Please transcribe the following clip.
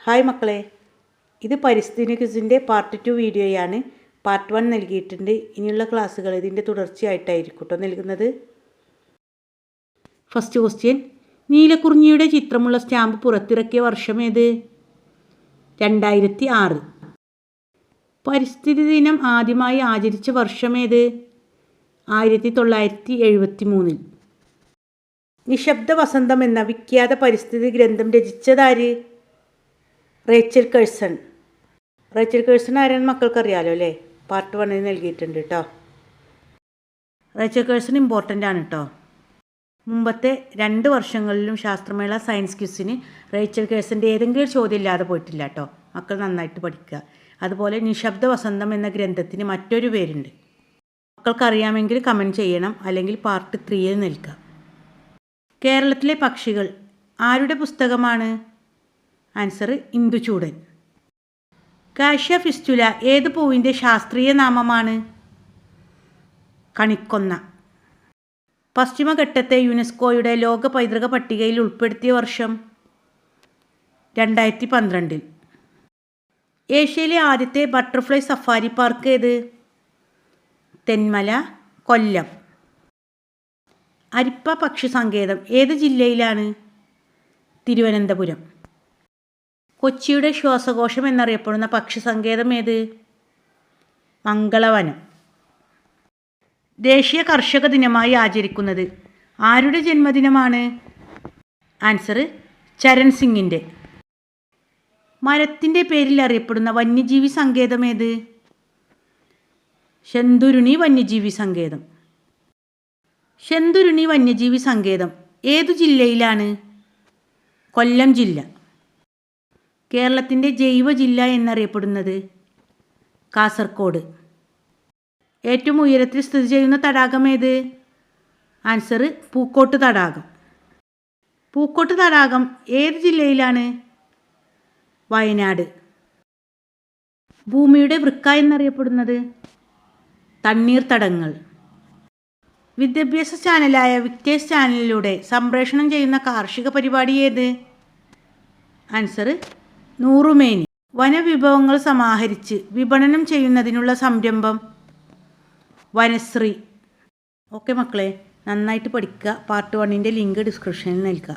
Hi മക്കളെ, ഇത് പരിസ്ഥിതി ക്വിസിൻ്റെ പാർട്ട് 2 വീഡിയോയാണ്. പാർട്ട് 1 നൽകിയിട്ടുണ്ട്. ഇനിയുള്ള ക്ലാസ്സുകൾ ഇതിൻ്റെ തുടർച്ചയായിട്ടായിരിക്കും കേട്ടോ നൽകുന്നത്. ഫസ്റ്റ് ക്വസ്റ്റ്യൻ, നീലക്കുറിഞ്ഞിയുടെ ചിത്രമുള്ള സ്റ്റാമ്പ് പുറത്തിറക്കിയ വർഷം ഏത്? 2006. പരിസ്ഥിതി ദിനം ആദ്യമായി ആചരിച്ച വർഷം ഏത്? 1973. നിശബ്ദ വസന്തം എന്ന വിഖ്യാത പരിസ്ഥിതി ഗ്രന്ഥം രചിച്ചതാര്? Rachel Carson. റേച്ചൽ കേഴ്സൺ ആരാണ് മക്കൾക്കറിയാലോ അല്ലേ? പാർട്ട് 1 നൽകിയിട്ടുണ്ട് കേട്ടോ. റേച്ചൽ കേഴ്സൺ ഇമ്പോർട്ടൻ്റ് ആണ് കേട്ടോ. മുമ്പത്തെ 2 വർഷങ്ങളിലും ശാസ്ത്രമേള സയൻസ് ക്വിസിന് റേച്ചൽ കേഴ്സൻ്റെ ഏതെങ്കിലും ചോദ്യം ഇല്ലാതെ പോയിട്ടില്ല കേട്ടോ. മക്കൾ നന്നായിട്ട് പഠിക്കുക. അതുപോലെ നിശബ്ദ വസന്തം എന്ന ഗ്രന്ഥത്തിന് മറ്റൊരു പേരുണ്ട്. മക്കൾക്കറിയാമെങ്കിൽ കമൻറ്റ് ചെയ്യണം, അല്ലെങ്കിൽ പാർട്ട് 3 നൽകുക. കേരളത്തിലെ പക്ഷികൾ ആരുടെ പുസ്തകമാണ്? ആൻസർ ഇന്ദുചൂടൻ. കാഷ്യ ഫിസ്റ്റുല ഏത് പൂവിൻ്റെ ശാസ്ത്രീയ നാമമാണ്? കണിക്കൊന്ന. പശ്ചിമഘട്ടത്തെ യുനെസ്കോയുടെ ലോക പൈതൃക പട്ടികയിൽ ഉൾപ്പെടുത്തിയ വർഷം? 2012. ഏഷ്യയിലെ ആദ്യത്തെ ബട്ടർഫ്ലൈ സഫാരി പാർക്ക് ഏത്? തെന്മല, കൊല്ലം. അരിപ്പ പക്ഷി സങ്കേതം ഏത് ജില്ലയിലാണ്? തിരുവനന്തപുരം. കൊച്ചിയുടെ ശ്വാസകോശം എന്നറിയപ്പെടുന്ന പക്ഷി സങ്കേതം ഏത്? മംഗളവനം. ദേശീയ കർഷക ദിനമായി ആചരിക്കുന്നത് ആരുടെ ജന്മദിനമാണ്? ആൻസർ ചരൺ സിംഗിൻ്റെ. മരത്തിൻ്റെ പേരിൽ അറിയപ്പെടുന്ന വന്യജീവി സങ്കേതം ഏത്? ശന്തുരുണി വന്യജീവി സങ്കേതം. ശന്തുരുണി വന്യജീവി സങ്കേതം ഏതു ജില്ലയിലാണ്? കൊല്ലം ജില്ല. കേരളത്തിൻ്റെ ജൈവ ജില്ല എന്നറിയപ്പെടുന്നത് കാസർഗോഡ്. ഏറ്റവും ഉയരത്തിൽ സ്ഥിതി ചെയ്യുന്ന തടാകം ഏത്? ആൻസർ പൂക്കോട്ട് തടാകം. പൂക്കോട്ട് തടാകം ഏത് ജില്ലയിലാണ്? വയനാട്. ഭൂമിയുടെ വൃക്ക എന്നറിയപ്പെടുന്നത് തണ്ണീർത്തടങ്ങൾ. വിദ്യാഭ്യാസ ചാനലായ വിക്ടേഴ്സ് ചാനലിലൂടെ സംപ്രേഷണം ചെയ്യുന്ന കാർഷിക പരിപാടി ഏത്? ആൻസർ നൂറുമേനി. വനവിഭവങ്ങൾ സമാഹരിച്ച് വിപണനം ചെയ്യുന്നതിനുള്ള സംരംഭം വനശ്രീ. ഓക്കെ മക്കളെ, നന്നായിട്ട് പഠിക്കുക. പാർട്ട് 1ൻ്റെ ലിങ്ക് ഡിസ്ക്രിപ്ഷനിൽ നൽകുക.